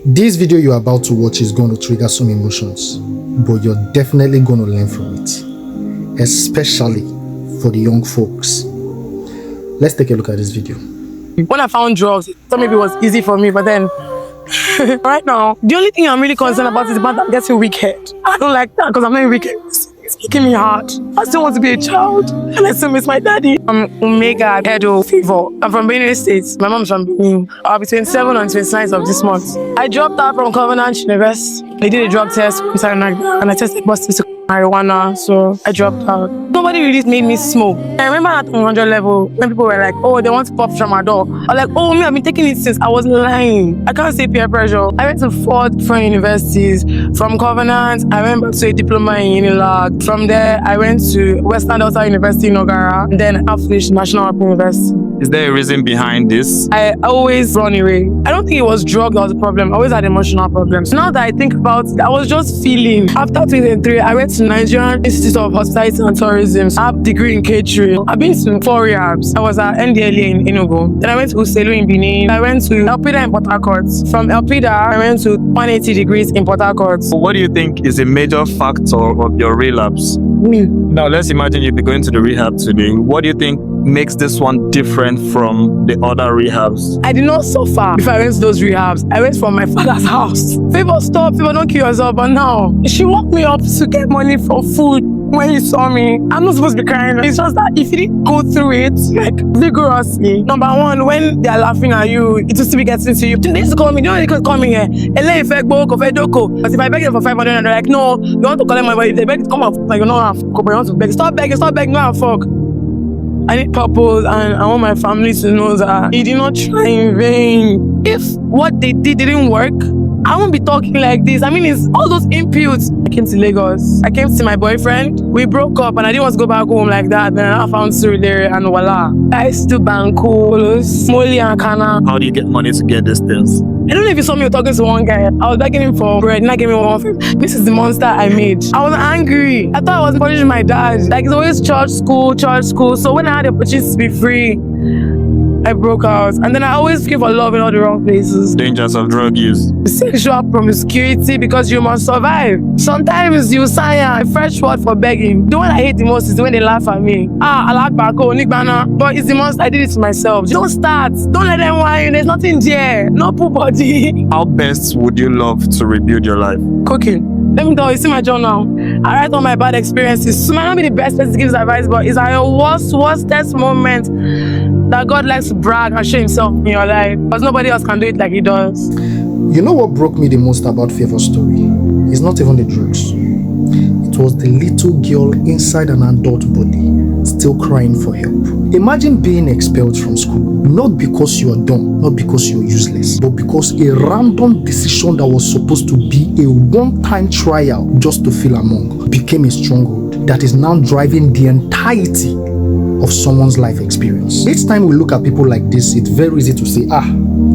This video you're about to watch is going to trigger some emotions, but you're definitely going to learn from it, especially for the young folks. Let's take a look at this video. When I found drugs, it thought maybe it was easy for me, but then right now, the only thing I'm really concerned about is about I'm getting wicked. I don't like that because I'm not wicked. It's making me hard. I still want to be a child, and I still miss my daddy. I'm Omega Edo Fever. I'm from Benue State. My mom's from Benin. I'll be 27 on 29th of this month. I dropped out from Covenant University. They did a drug test and I tested positive to marijuana, so I dropped out. Nobody really made me smoke. I remember at 100 level when people were like, oh, they want to pop tramadol. I was like, oh, me, I've been taking it since. I was lying. I can't say peer pressure. I went to 4 different universities. From Covenant, I went back to a diploma in Unilag. From there, I went to Western Delta University in Nogara. And then I finished National Open University. Is there a reason behind this? I always run away. I don't think it was drug that was the problem. I always had emotional problems. Now that I think about it, I was just feeling. After 2003, I went to Nigerian Institute of Hospitality and Tourism. I have a degree in catering. I've been to 4 rehabs. I was at NDLA in Enugu. Then I went to Uselu in Benin. I went to Elpida in Port Harcourt. From Elpida, I went to 180 degrees in Port Harcourt. What do you think is a major factor of your relapse? Me. Now, let's imagine you'd be going to the rehab today. What do you think makes this one different from the other rehabs? I did not suffer before I went to those rehabs. I went from my father's house. Favor, stop. Favor, don't kill yourself. But now, she woke me up to get money for food. When you saw me, I'm not supposed to be crying. It's just that if you didn't go through it, like, vigorously. Number one, when they're laughing at you, it will still be getting to you. They used to call me, they could call me here. But if I beg them for 500, and they're like, no, you want to collect my money. If they beg to come off, like, you don't have to you want to beg. Stop begging, no, fuck. I need purpose, and I want my family to know that he did not try in vain. If what they did didn't work, I won't be talking like this. I mean, it's all those inputs. I came to Lagos. I came to see my boyfriend. We broke up and I didn't want to go back home like that. Then I found Surulere and voila. I used to Banco, Smoley and Kana. How do you get money to get these things? I don't know if you saw me talking to one guy. I was begging him for bread, not giving me one thing. This is the monster I made. I was angry. I thought I was punishing my dad. Like, it's always church school. So when I had the opportunity to be free, I broke out. And then I always give for love in all the wrong places. Dangers of drug use. Sexual promiscuity because you must survive. Sometimes you sign a fresh word for begging. The one I hate the most is when they laugh at me. I like Bako, Nigbana. But it's the most I did it to myself. Don't start. Don't let them whine. There's nothing there. No poor body. How best would you love to rebuild your life? Cooking. Let me tell you, see my journal. I write all my bad experiences. So might not be the best person to give advice, but it's our worstest moment that God likes to brag and show himself in your life. Because nobody else can do it like he does. You know what broke me the most about Favor's story? It's not even the drugs. It was the little girl inside an adult body, still crying for help. Imagine being expelled from school, not because you are dumb, not because you're useless, but because a random decision that was supposed to be a one-time trial just to feel among became a stronghold that is now driving the entirety of someone's life experience. Each time we look at people like this, it's very easy to say,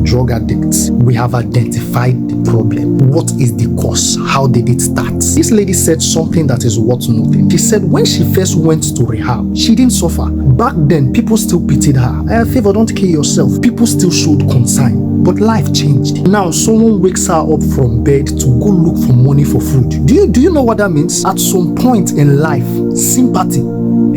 drug addicts. We have identified the problem. What is the cause? How did it start? This lady said something that is worth nothing. She said when she first went to rehab, she didn't suffer. Back then, people still pitied her. Favor, don't kill yourself. People still showed concern. But life changed. Now, someone wakes her up from bed to go look for money for food. Do you know what that means? At some point in life, sympathy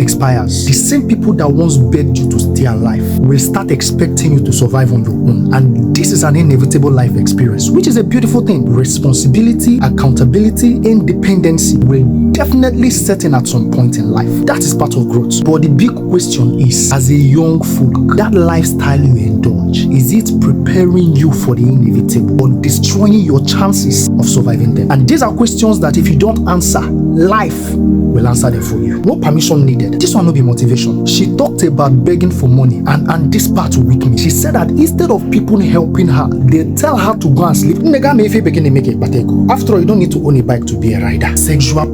expires. The same people that once begged you to stay alive will start expecting you to survive on your own. And this is an inevitable life experience, which is a beautiful thing. Responsibility, accountability, independency will definitely set in at some point in life. That is part of growth. But the big question is, as a young folk, that lifestyle you indulge, is it preparing you for the inevitable or destroying your chances of surviving them? And these are questions that if you don't answer, life will answer them for you. No permission needed. This one will be motivation. She talked about begging for money and this part will weak me. She said that instead of people helping her, they tell her to go and sleep. After all, you don't need to own a bike to be a rider. Sexual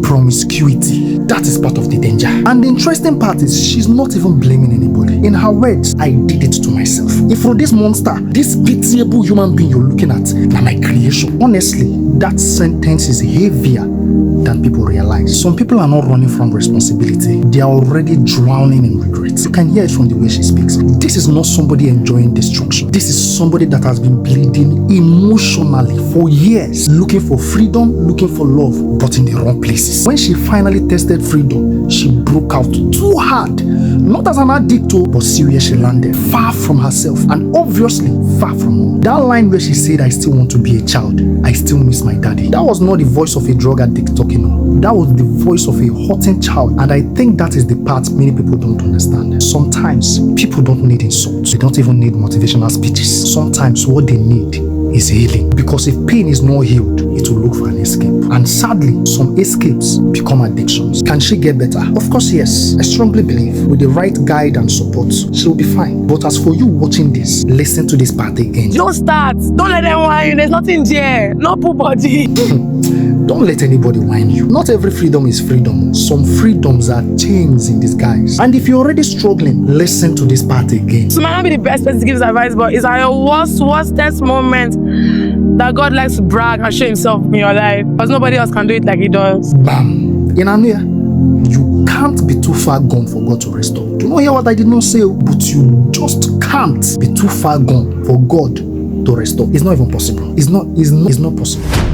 promiscuity. That is part of the danger. And the interesting part is she's not even blaming anybody. In her words, I did it to myself. If for this monster, this pitiable human being you're looking at, now my creation. Honestly, that sentence is heavier than people realize. Some people are not running from responsibility. They are already drowning in regret. You can hear it from the way she speaks. This is not somebody enjoying destruction. This is somebody that has been bleeding emotionally for years, looking for freedom, looking for love, but in the wrong places. When she finally tasted freedom, she broke out too hard. Not as an addict, but see where she landed. Far from herself, and obviously far from home. That line where she said, I still want to be a child. I still miss my daddy. That was not the voice of a drug addict talking. That was the voice of a hurting child, and I think that is the part many people don't understand. Sometimes people don't need insults. They don't even need motivational speeches. Sometimes what they need is healing, because if pain is not healed, it will look for an escape. And sadly, some escapes become addictions. Can she get better? Of course, yes. I strongly believe with the right guide and support, she will be fine. But as for you watching this, listen to this part again. Don't start. Don't let them whine. There's nothing there. No poor body. Don't let anybody whine you. Not every freedom is freedom. Some freedoms are chains in disguise. And if you're already struggling, listen to this part again. So might not be the best person to give advice, but it's at your worstest moment that God likes to brag and show himself in your life, because nobody else can do it like he does. Bam. In Ania, you can't be too far gone for God to restore. Do you not hear what I did not say? But you just can't be too far gone for God to restore. It's not even possible. It's not possible.